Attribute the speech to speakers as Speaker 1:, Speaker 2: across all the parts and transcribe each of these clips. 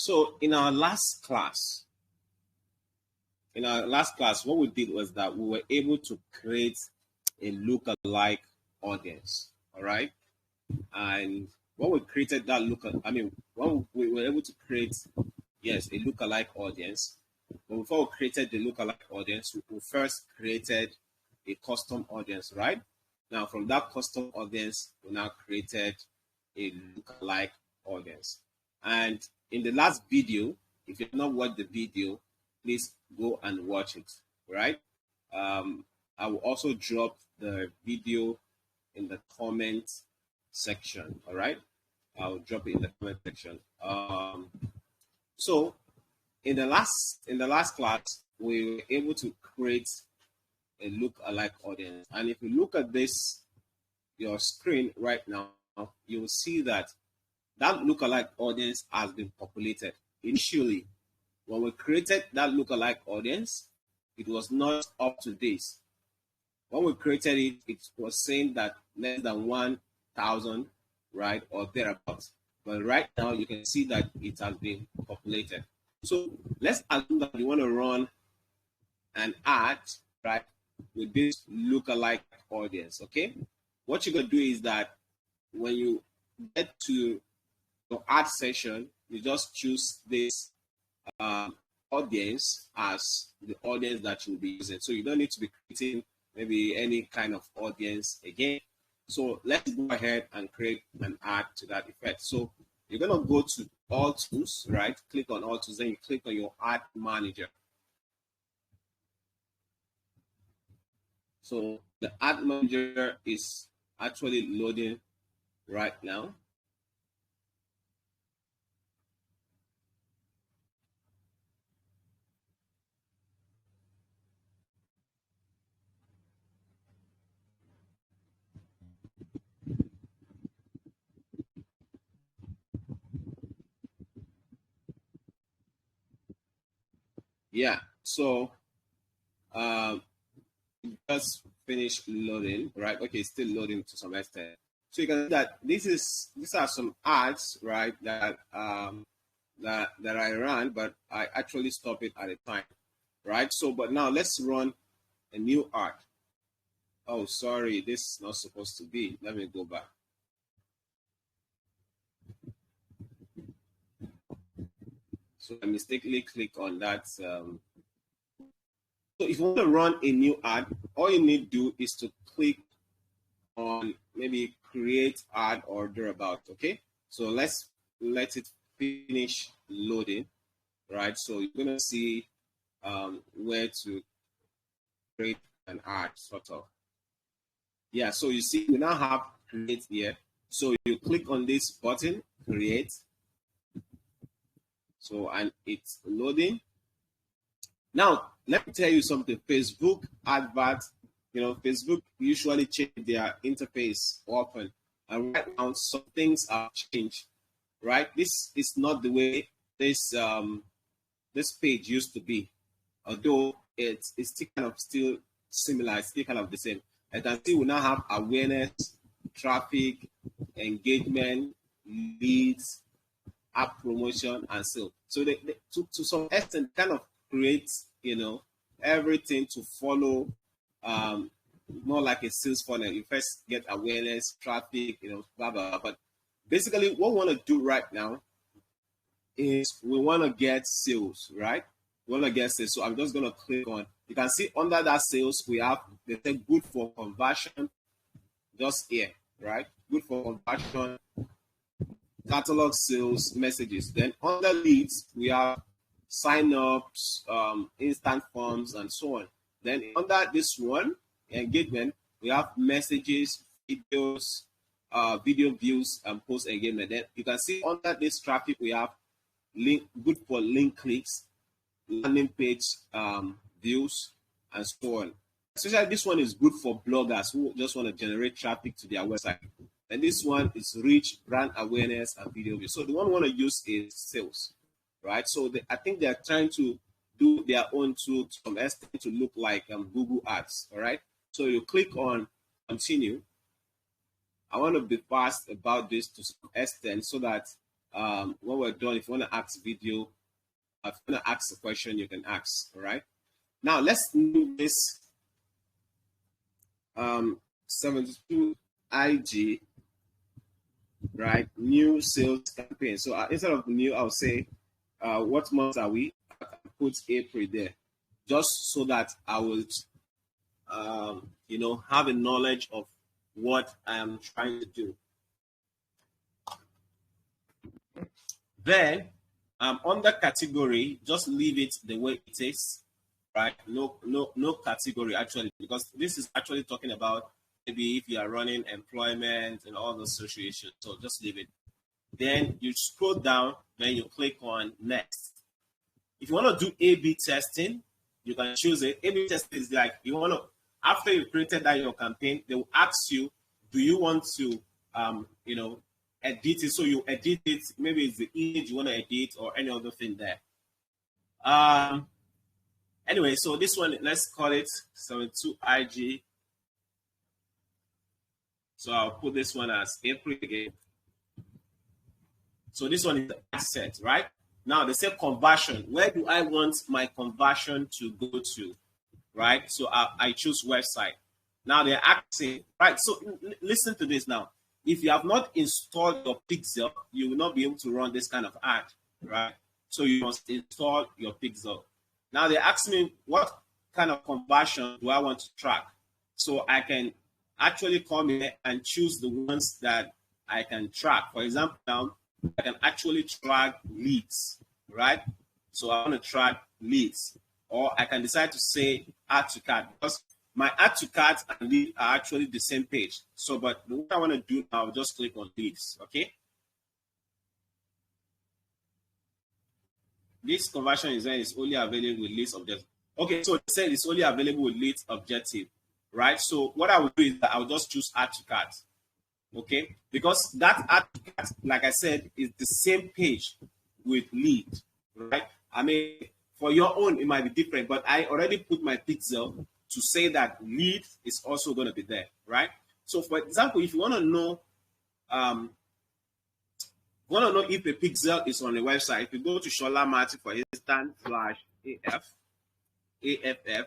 Speaker 1: So in our last class, what we did was that we were able to create a lookalike audience. All right. And when we created that when we were able to create, yes, a lookalike audience. But before we created the lookalike audience, we first created a custom audience, right? Now, from that custom audience, we now created a lookalike audience. And in the last video, if you've not watched the video, please go and watch it, right? I will also drop the video in the comment section, all right? I'll drop it in the comment section. So in the last class, we were able to create a lookalike audience. And if you look at this, your screen right now, you'll see that lookalike audience has been populated. Initially, when we created that lookalike audience, it was not up to this. When we created it, it was saying that less than 1,000, right, or thereabouts. But right now, you can see that it has been populated. So let's assume that you want to run an ad, right, with this lookalike audience, okay? What you're going to do is that when you get to your ad session, you just choose this audience as the audience that you'll be using. So you don't need to be creating maybe any kind of audience again. So let's go ahead and create an ad to that effect. So you're going to go to All Tools, right? Click on All Tools, then you click on your Ad Manager. So the Ad Manager is actually loading right now. Yeah, so just finished loading, right? Okay, still loading to some extent. So you can see that these are some ads, right, that that I ran, but I actually stopped it at a time, right? So, but now let's run a new ad. Oh, sorry, this is not supposed to be. Let me go back. So I mistakenly click on that. So if you want to run a new ad, all you need to do is to click on maybe create ad or thereabout. Okay, so let's let it finish loading, right? So you're gonna see where to create an ad, sort of. Yeah, so you see we now have create here. So you click on this button, create. So, and it's loading. Now, let me tell you something. Facebook adverts, Facebook usually change their interface often. And right now, some things have changed, right? This is not the way this page used to be. Although it's still similar, it's still kind of the same. I can see we now have awareness, traffic, engagement, leads, app promotion, and sale. So they to some extent kind of creates everything to follow more like a sales funnel. You first get awareness, traffic, blah blah. But basically, what we want to do right now is we want to get sales, right? We want to get sales. So I'm just going to click on. You can see under that sales we have they say good for conversion. Just here, right? Good for conversion. Catalog sales messages. Then under leads, we have sign-ups, instant forms, and so on. Then under this one, engagement, we have messages, videos, video views, and post engagement. Then you can see under this traffic, we have good for link clicks, landing page views, and so on. Especially this one is good for bloggers who just want to generate traffic to their website. And this one is reach, brand awareness, and video views. So the one we want to use is sales, right? So I think they're trying to do their own tool to some extent to look like Google Ads, all right? So you click on continue. I want to be fast about this to some extent so that when we're done, if you want to ask video, if you want to ask a question, you can ask. All right. Now let's name this 72 IG, right? New sales campaign. So instead of new, I'll say, what month are we? I can put April there, just so that I would, have a knowledge of what I am trying to do. Then, under category, just leave it the way it is, right? No category actually, because this is actually talking about maybe if you are running employment and all those situations. So just leave it. Then you scroll down, then you click on next. If you want to do A/B testing, you can choose it. A/B testing is like you want to, after you've created that in your campaign, they will ask you, do you want to, edit it? So you edit it. Maybe it's the image you want to edit or any other thing there. Anyway, so this one, let's call it 72 IG. So I'll put this one as April again. So this one is the asset, right? Now they say conversion. Where do I want my conversion to go to, right? So I choose website. Now they're asking, right? So listen to this now. If you have not installed your Presell, you will not be able to run this kind of ad, right? So you must install your Presell. Now they're asking me what kind of conversion do I want to track? So I can actually come here and choose the ones that I can track. For example, now I can actually track leads, right? So I want to track leads, or I can decide to say add to cart, because my add to cart and lead are actually the same page. So, but what I want to do now, I'll just click on leads, okay? This conversion is only available with leads objective. Okay, so it said it's only available with leads objective, right? So what I will do is that I'll just choose add to cart, okay? Because that add to cart, like I said, is the same page with lead, right? I mean, for your own, it might be different, but I already put my Presell to say that lead is also going to be there, right? So for example, if you want to know, if a Presell is on the website, if you go to Sola Mathew, for instance, /AFF,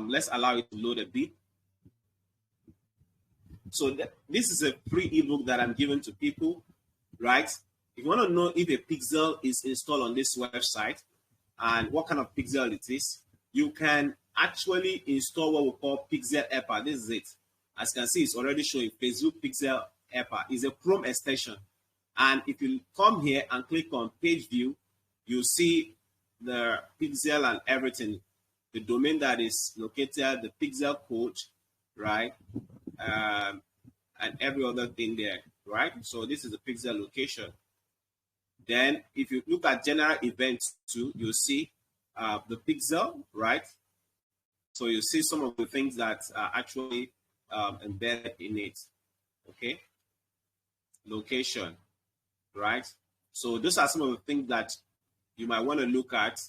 Speaker 1: let's allow it to load a bit. So this is a free ebook that I'm giving to people, right? If you want to know if a Presell is installed on this website and what kind of Presell it is, you can actually install what we call Presell Epper. This is it. As you can see, it's already showing Facebook Presell Epper. It's a Chrome extension. And if you come here and click on page view, you see the Presell and everything. The domain that is located, the Presell code, right? And every other thing there, right? So this is the Presell location. Then if you look at general events too, you'll see the Presell, right? So you see some of the things that are actually embedded in it, okay? Location, right? So those are some of the things that you might want to look at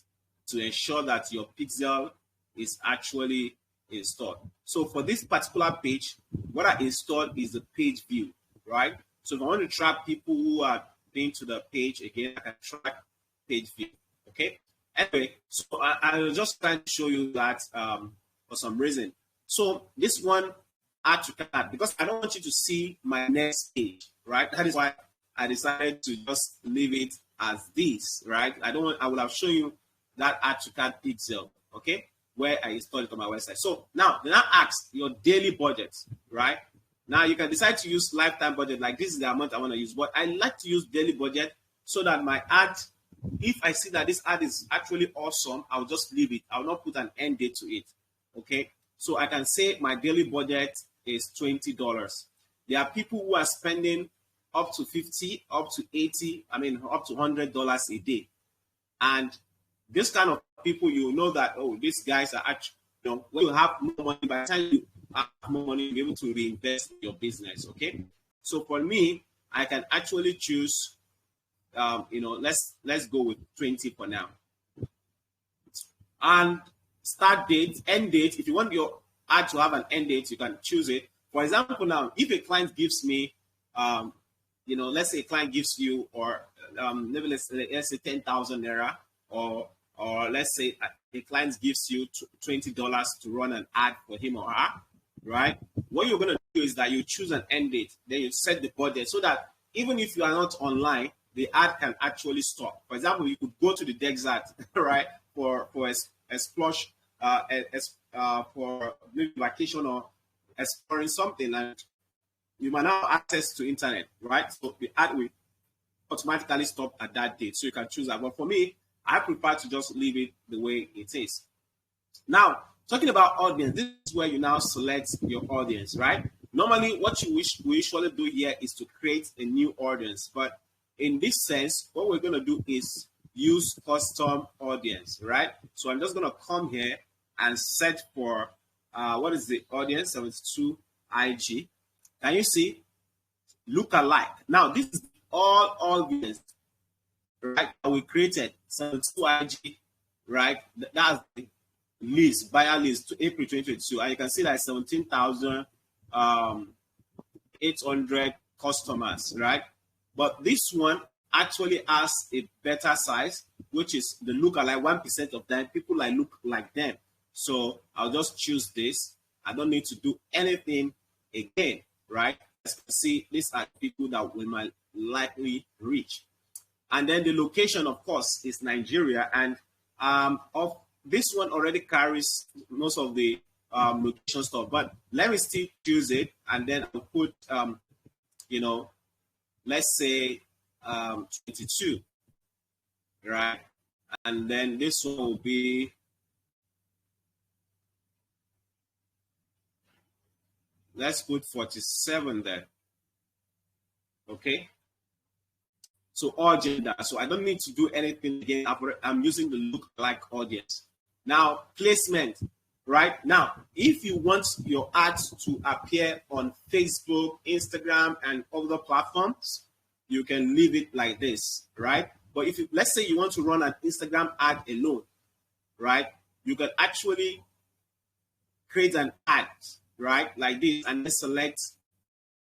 Speaker 1: to ensure that your Presell is actually installed. So for this particular page, what I installed is the page view, right? So if I want to track people who are been to the page again, I can track page view, okay? Anyway, so I was just trying to show you that for some reason. So this one, add to cart, because I don't want you to see my next page, right? That is why I decided to just leave it as this, right? I will have shown you that add to cart Presell, okay? Where I installed it on my website. So now ask your daily budget, right? Now you can decide to use lifetime budget, like this is the amount I want to use, but I like to use daily budget so that my ad, if I see that this ad is actually awesome, I'll just leave it. I'll not put an end date to it, okay? So I can say my daily budget is $20. There are people who are spending up to $50, up to $80, up to $100 a day. And this kind of people, you know that, oh, these guys are actually, when you have more money, by the time you have more money, you'll be able to reinvest in your business, okay? So for me, I can actually choose, let's go with 20 for now. And start date, end date, if you want your ad to have an end date, you can choose it. For example, now, if a client gives me let's say a client gives you, or maybe let's say 10,000 naira, or let's say a client gives you $20 to run an ad for him or her, right? What you're gonna do is that you choose an end date, then you set the budget so that even if you are not online, the ad can actually stop. For example, you could go to the desert, right, for explosion, for maybe vacation or exploring something, and you might not have access to internet, right? So the ad will automatically stop at that date. So you can choose that. But for me, I prefer to just leave it the way it is. Now, talking about audience, this is where you now select your audience, right? Normally, what we usually do here is to create a new audience. But in this sense, what we're going to do is use custom audience, right? So I'm just going to come here and set for, what is the audience? 72 IG. Can you see? Lookalike. Now, this is all audience, right, that we created. 72 IG, right? That's the list, buyer list to April 2022. And you can see that 17,800 customers, right? But this one actually has a better size, which is the lookalike. 1% of them, people look like them. So I'll just choose this. I don't need to do anything again, right? As you can see, these are people that we might likely reach. And then the location, of course, is Nigeria. And of this one already carries most of the location stuff. But let me still choose it, and then I'll put, let's say 22, right? And then this one will be, let's put 47 there. Okay. So all gender. So I don't need to do anything again. I'm using the lookalike audience. Now, placement, right? Now, if you want your ads to appear on Facebook, Instagram, and other platforms, you can leave it like this, right? But if let's say you want to run an Instagram ad alone, right? You can actually create an ad, right? Like this, and then select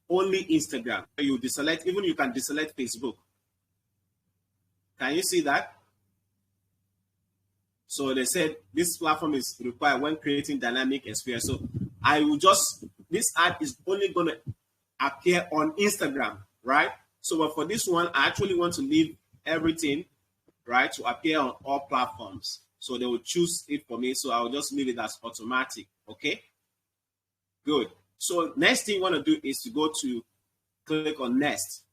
Speaker 1: only Instagram. You deselect, even you can deselect Facebook. Can you see that? So they said this platform is required when creating dynamic experience. So I will just, this ad is only going to appear on Instagram, right? So but for this one, I actually want to leave everything, right, to appear on all platforms. So they will choose it for me. So I'll just leave it as automatic. Okay, good. So next thing you want to do is to go to click on next.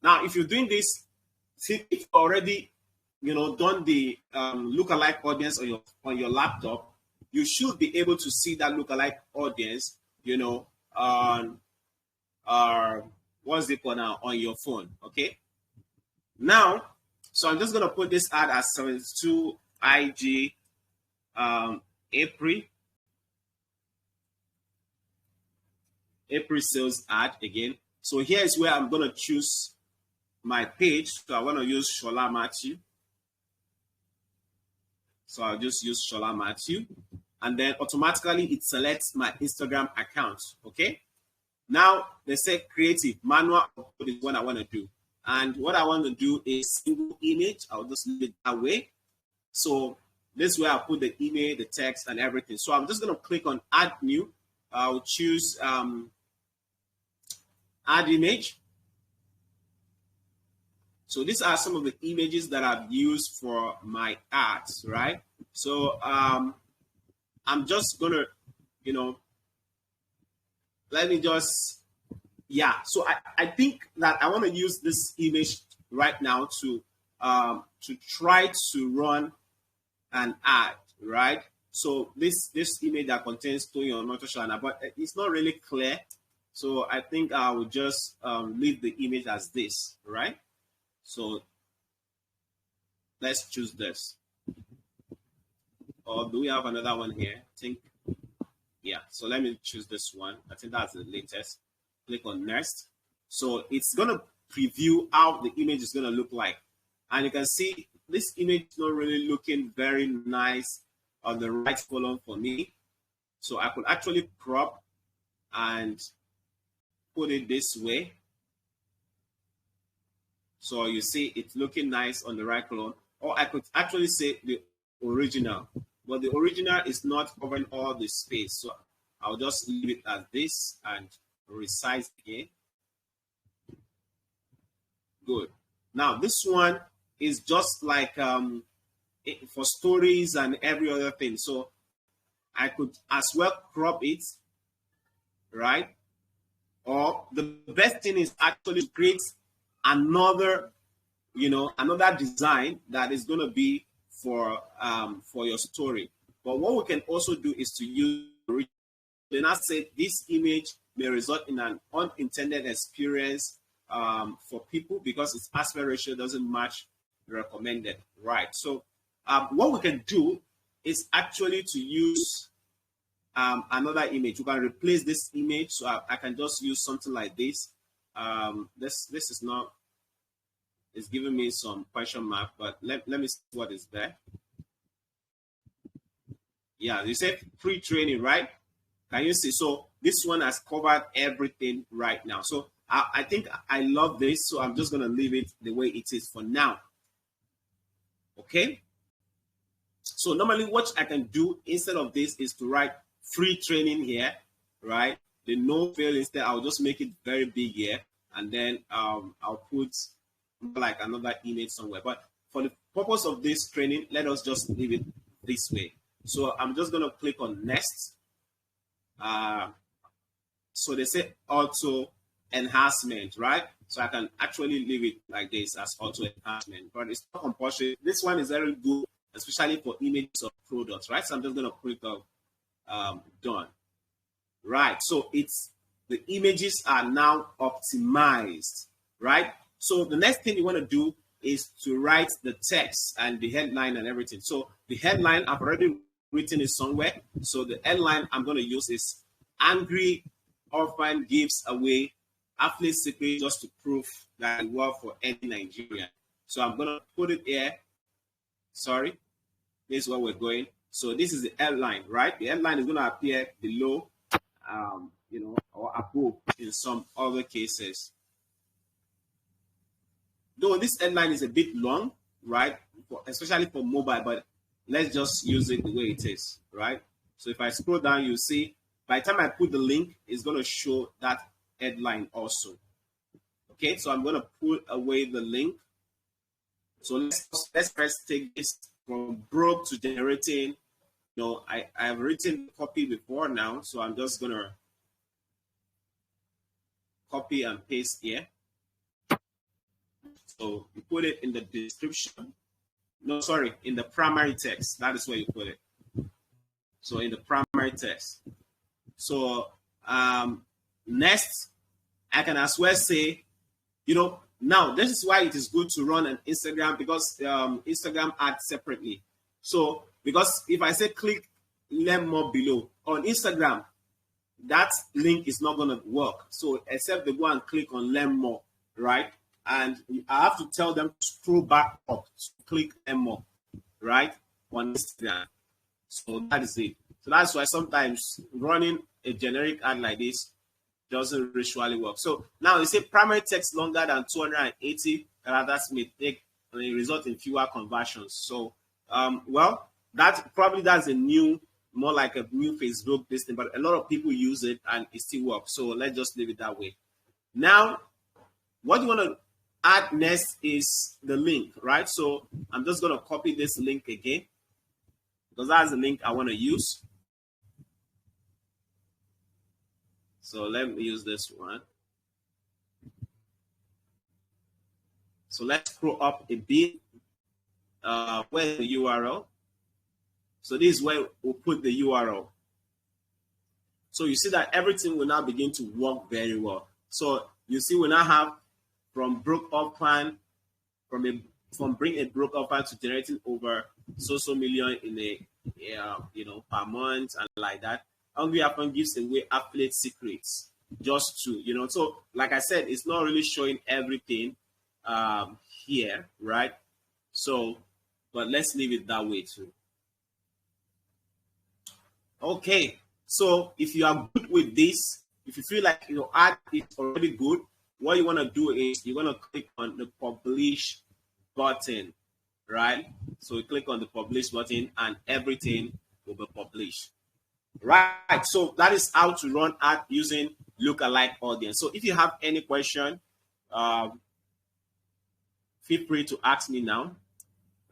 Speaker 1: Now, if you're doing this, if you've already, done the lookalike audience on your laptop, you should be able to see that lookalike audience, on what's it called now, on your phone. Okay. Now, so I'm just gonna put this ad as 72 IG April sales ad again. So here is where I'm gonna choose my page. So I want to use Sola Mathew. So I'll just use Sola Mathew, and then automatically it selects my Instagram account. Okay. Now they say creative manual upload is what I want to do, and what I want to do is single image. I'll just leave it that way. So this is where I put the email, the text, and everything. So I'm just going to click on add new. I'll choose add image. So these are some of the images that I've used for my ads, right? So I'm just gonna, let me just, So I think that I want to use this image right now to try to run an ad, right? So this image that contains Tony on Motoshana, but it's not really clear. So I think I will just leave the image as this, right? So let's choose this. Or do we have another one here? I think, so let me choose this one. I think that's the latest. Click on next. So it's going to preview how the image is going to look like. And you can see this image is not really looking very nice on the right column for me. So I could actually crop and put it this way. So you see it's looking nice on the right column. Or I could actually say the original. But the original is not covering all the space. So I'll just leave it as this and resize again. Good. Now this one is just like for stories and every other thing. So I could as well crop it, right? Or the best thing is actually to create another, another design that is going to be for your story. But what we can also do is to use, then I said this image may result in an unintended experience for people because its aspect ratio doesn't match the recommended, right? So what we can do is actually to use another image. You can replace this image, so I can just use something like this. This is not, it's giving me some question mark, but let me see what is there. Yeah, you said free training, right? Can you see? So this one has covered everything right now. So I think I love this, so I'm just going to leave it the way it is for now. Okay? So normally what I can do instead of this is to write free training here, right? The no fail instead, I'll just make it very big here, and then I'll put like another image somewhere. But for the purpose of this training, let us just leave it this way. So I'm just going to click on next. So they say auto enhancement, right? So I can actually leave it like this as auto enhancement, but it's not compulsory. This one is very good, especially for images of products, right? So I'm just going to click on done. Right, so the images are now optimized, right? So the next thing you want to do is to write the text and the headline and everything. So the headline, I've already written it somewhere. So the headline I'm going to use is Angry Orphan Gives Away Affiliate Secret just to prove that it works for any Nigerian. So I'm going to put it here. Sorry, this is where we're going. So this is the headline, right? The headline is going to appear below, or above in some other cases. Though this headline is a bit long, right? Especially for mobile, but let's just use it the way it is, right? So if I scroll down, you see, by the time I put the link, it's going to show that headline also. Okay, so I'm going to put away the link. So let's first take this from broke to generating. I have written copy before now, so I'm just going to copy and paste here. So you put it in the description. No, sorry, in the primary text. That is where you put it. So in the primary text. So next, I can as well say, now this is why it is good to run an Instagram, because Instagram adds separately. So because if I say click learn more below on Instagram, that link is not going to work. So except they go and click on learn more, right? And I have to tell them to scroll back up to click learn more, right? On Instagram. So that is it. So that's why sometimes running a generic ad like this doesn't usually work. So now you say primary text longer than 280 characters may result in fewer conversions. So, that's a new, more like a new Facebook listing, but a lot of people use it and it still works. So let's just leave it that way. Now, what you want to add next is the link, right? So I'm just going to copy this link again because that's the link I want to use. So let me use this one. So let's scroll up a bit. Where's the URL? So this is where we'll put the URL. So you see that everything will now begin to work very well. So you see we now have from broke orphan, from bring a broke orphan to generating over so million in a per month and like that. Hungry Orphan gives away affiliate secrets just to, so like I said, it's not really showing everything here, right? So, but let's leave it that way too. Okay, so if you are good with this, If you feel like your ad is already good, what you want to do is you're going to click on the publish button, right? So you click on the publish button and everything will be published. Right. So that is how to run ad using lookalike audience. So if you have any question, feel free to ask me now.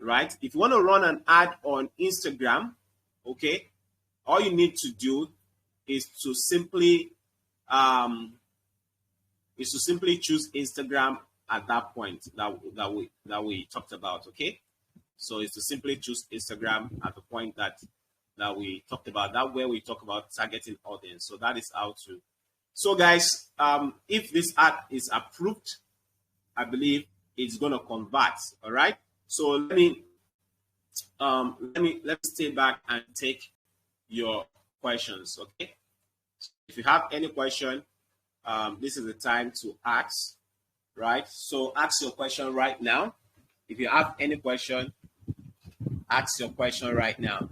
Speaker 1: Right. If you want to run an ad on Instagram, okay, all you need to do is to simply choose Instagram at that point that we talked about. Okay. So it's to simply choose Instagram at the point that we talked about. That where we talk about targeting audience. So that is how to. So guys, if this ad is approved, I believe it's gonna convert. All right. So let me stay back and take your questions. Okay. If you have any question, this is the time to ask. Right. So ask your question right now. If you have any question, ask your question right now.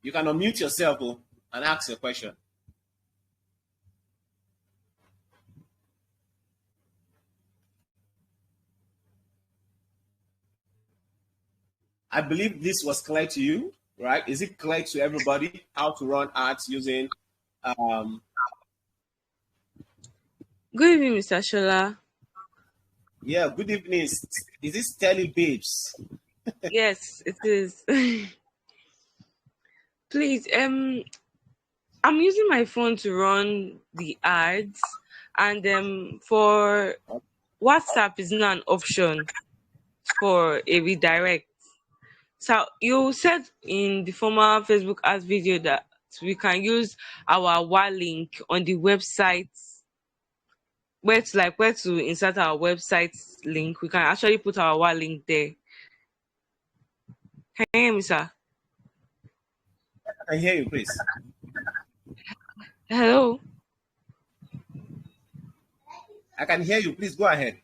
Speaker 1: You can unmute yourself and ask your question. I believe this was clear to you, right? Is it clear to everybody how to run ads using?
Speaker 2: Good evening, Mr. Sola.
Speaker 1: Yeah, good evening. Is this Telly Babes?
Speaker 2: Yes, it is. Please, I'm using my phone to run the ads, and for WhatsApp is not an option for a redirect. So you said in the former Facebook ads video that we can use our WA link on the website where to insert our website link. We can actually put our WA link there. Can you hear me, sir?
Speaker 1: I can hear you, please.
Speaker 2: Hello.
Speaker 1: I can hear you. Please go ahead.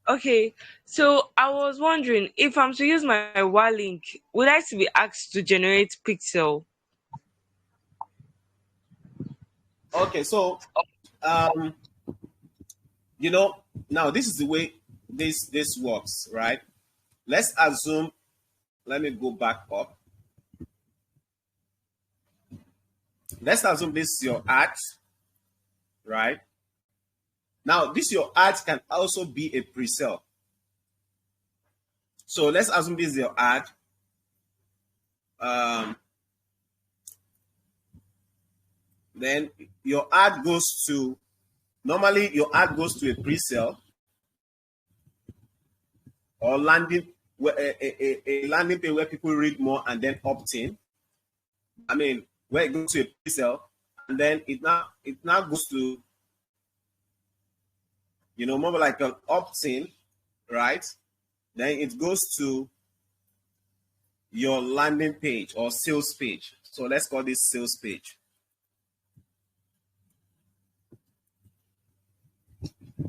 Speaker 2: Okay, so I was wondering if I'm to use my WA link, would I still be asked to generate Pixel?
Speaker 1: Okay, so now this is the way this works, right? Let's assume. Let me go back up. Let's assume this is your ad, right? Now, this your ad can also be a pre-sale. So let's assume this is your ad. Then your ad goes to, normally your ad goes to a pre-sale or landing, a landing page where people read more and then opt in. I mean, where it goes to a pre-sale and then it now goes to, more like an opt-in, right? Then it goes to your landing page or sales page. So let's call this sales page.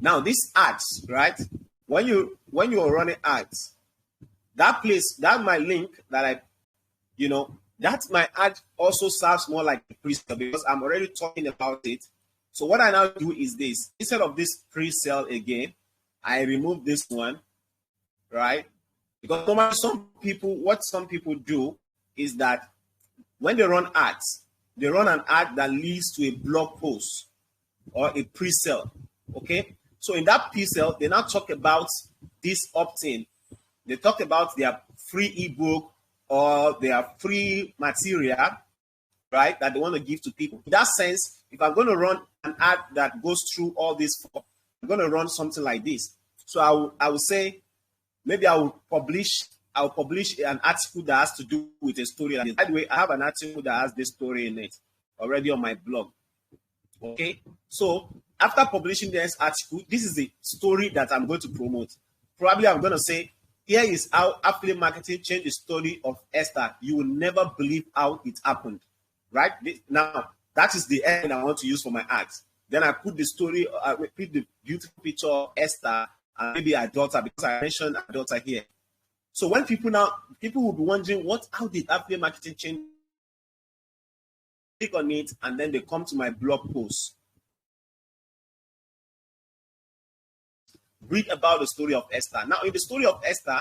Speaker 1: Now these ads, right? When you are running ads, that place, that my link that that my ad also serves more like a pre-sale because I'm already talking about it. So what I now do is this. Instead of this pre-sale again, I remove this one, right? Because normally what some people do is that when they run ads, they run an ad that leads to a blog post or a pre-sale, okay? So in that pre-sale, they now talk about this opt-in. They talk about their free ebook or their free material, right, that they want to give to people. In that sense, if I'm going to run an ad that goes through all this, I'm going to run something like this. So I will say, maybe I'll publish an article that has to do with a story. By the way, I have an article that has this story in it already on my blog. Okay, so after publishing this article, this is the story that I'm going to promote. Probably I'm going to say, here is how affiliate marketing changed the story of Esther. You will never believe how it happened. Right? Now, that is the end I want to use for my ads. Then I put the story, I put the beautiful picture of Esther and maybe her daughter, because I mentioned her daughter here. So when people will be wondering, how did affiliate marketing change click on it, and then they come to my blog post. Read about the story of Esther. Now, in the story of Esther,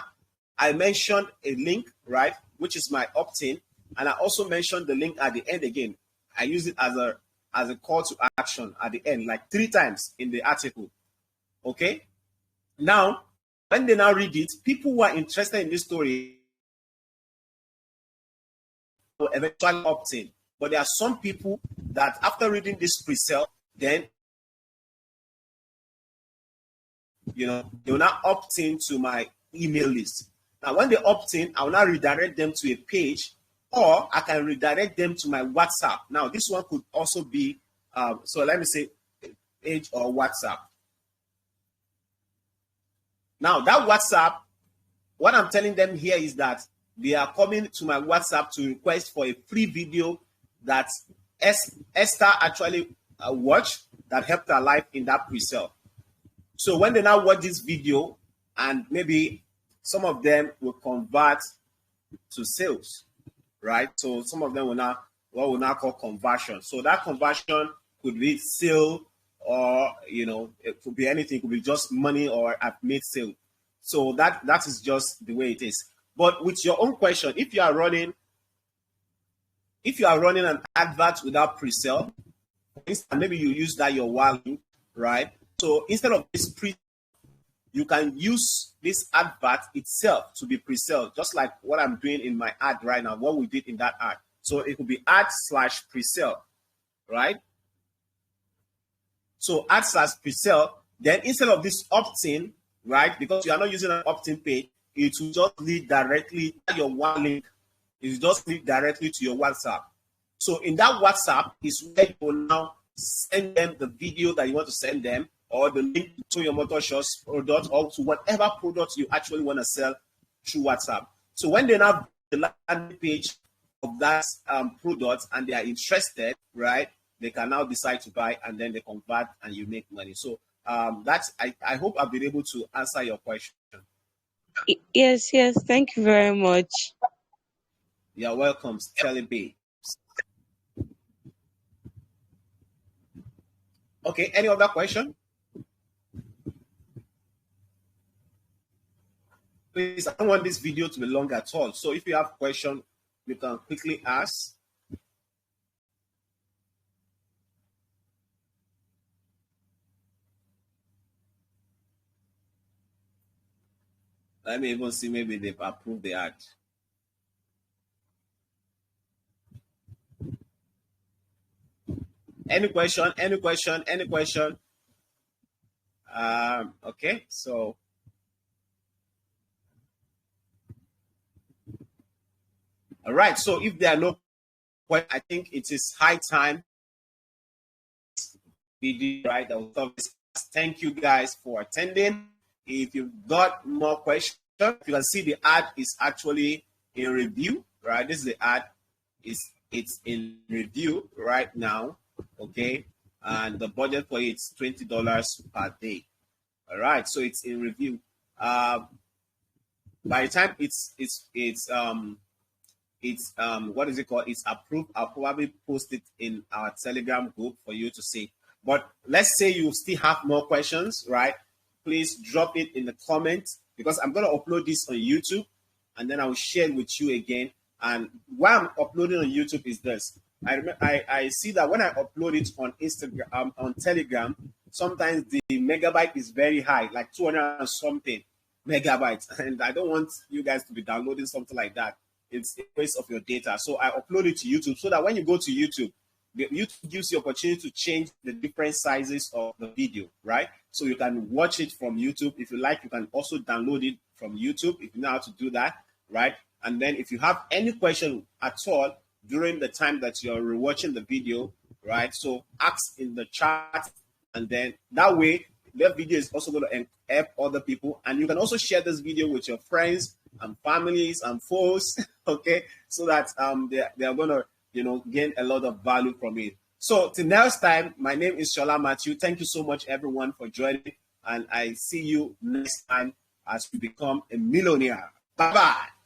Speaker 1: I mentioned a link, right, which is my opt-in, and I also mentioned the link at the end again. I use it as a call to action at the end, like 3 times in the article. Okay? Now, when they now read it, people who are interested in this story will eventually opt in. But there are some people that after reading this Presell, then they will now opt in to my email list. Now, when they opt in, I will now redirect them to a page, or I can redirect them to my WhatsApp. Now, this one could also be, so let me say page or WhatsApp. Now, that WhatsApp, what I'm telling them here is that they are coming to my WhatsApp to request for a free video that Esther actually watched that helped her life in that Presell. So when they now watch this video, and maybe some of them will convert to sales, right? So some of them will now, what we'll now call conversion. So that conversion could be sale, or, it could be anything. It could be just money, or I've made sale. So that is just the way it is. But with your own question, if you are running an advert without Presell, maybe you use that your wallet, right? So instead of this you can use this advert itself to be Presell, just like what I'm doing in my ad right now, what we did in that ad. So it could be ad/Presell, right? So ad/Presell, then instead of this opt-in, right, because you are not using an opt-in page, it will just lead directly to your one link. It will just lead directly to your WhatsApp. So in that WhatsApp is where you will now send them the video that you want to send them, or the link to your motor shops product, or to whatever product you actually want to sell through WhatsApp. So when they now the landing page of that product and they are interested, right, they can now decide to buy, and then they convert and you make money. So that's I hope I've been able to answer your question.
Speaker 2: Yes, thank you very much.
Speaker 1: You're welcome, Stelly B. Okay, any other question? Please, I don't want this video to be long at all. So if you have questions, you can quickly ask. Let me even see, maybe they've approved the ad. Any question? Okay, so all right. So if there are no questions, I think it is high time. Video, right? Thank you guys for attending. If you've got more questions, you can see the ad is actually in review, right? This is the ad. It's in review right now, okay? And the budget for it is $20 per day. All right, so it's in review. By the time it's what is it called? It's approved. I'll probably post it in our Telegram group for you to see. But let's say you still have more questions, right? Please drop it in the comments, because I'm going to upload this on YouTube, and then I will share it with you again. And why I'm uploading on YouTube is this. I see that when I upload it on Instagram, on Telegram, sometimes the megabyte is very high, like 200 and something megabytes. And I don't want you guys to be downloading something like that. It's a waste of your data. So I upload it to YouTube, so that when you go to YouTube, YouTube gives you opportunity to change the different sizes of the video, right? So you can watch it from YouTube. If you like, you can also download it from YouTube if you know how to do that, right? And then if you have any question at all during the time that you're rewatching the video, right? So ask in the chat, and then that way the video is also going to help other people. And you can also share this video with your friends and families and foes, okay? So that they are going to gain a lot of value from it. So till next time, my name is Sola Mathew. Thank you so much, everyone, for joining. And I see you next time as we become a millionaire. Bye-bye.